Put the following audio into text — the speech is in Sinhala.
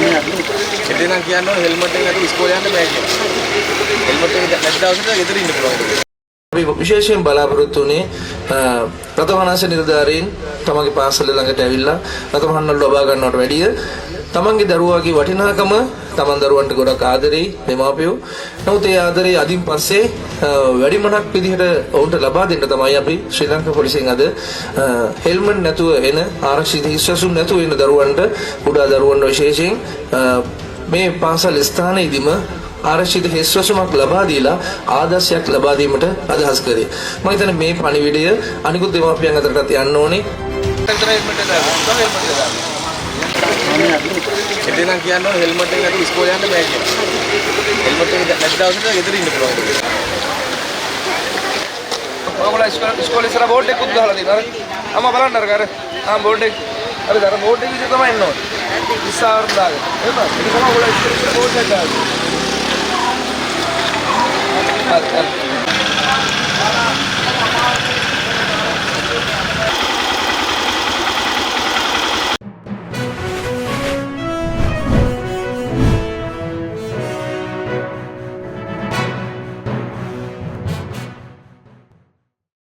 එතන කියන්නේ හෙල්මට් එක නැතුව ඉස්කෝලේ යන්න බෑ කියලා. හෙල්මට් එක නැති දවසට ගෙදර ඉන්න පුළුවන්. අපි විශේෂයෙන් බලාපොරොත්තු වුණේ ප්‍රථමනාංශ නිලධාරීන් තමන්ගේ පාසල ළඟට ඇවිල්ලා ප්‍රථමහන්නල් ලබා ගන්නවට වැඩිය තමන්ගේ දරුවාගේ වටිනාකම තමන් දරුවන්ට ගොඩක් ආදරෙයි දෙමාපියෝ. නමුත් ඒ ආදරේ අදින් පස්සේ වැඩිමනක් විදිහට ඔවුන්ට ලබා දෙන්න තමයි අපි ශ්‍රී ලංකා පොලිසියෙන් අද හෙල්මට් නැතුව එන ආරක්ෂිත හිස්වසුන් නැතුව එන දරුවන්ට කුඩා දරුවන්ට විශේෂයෙන් මේ පාසල් ස්ථානයේදීම ආරක්ෂිත හිස්වසුමක් ලබා දීලා ආදර්ශයක් ලබා දීමට අදහස් කරේ. මම හිතන්නේ මේ පණිවිඩය අනිකුත් දෙමාපියන් අතරටත් යන්න ඕනේ. එතන කියන්නේ හෙල්මට් එක නැතුව ඉස්කෝලේ යන්න බෑ කියලා. හෙල්මට් එක නැති දවසට ගෙදර ඉන්න පුළුවන්. ඔයගොල්ලෝ ඉස්කෝලේ ඉස්සර බෝඩ් එකක් ගහලා තියෙනවා. අම්මා බලන්න අර බෝඩ් එක. අර බෝඩ් එක විතර තමයි එන්න ඕනේ. ඉස්සාවර දාගෙන. එහෙනම් ඒක තමයි ඔයගොල්ලෝ ඉස්කෝලේ බෝඩ් එක දාන්නේ.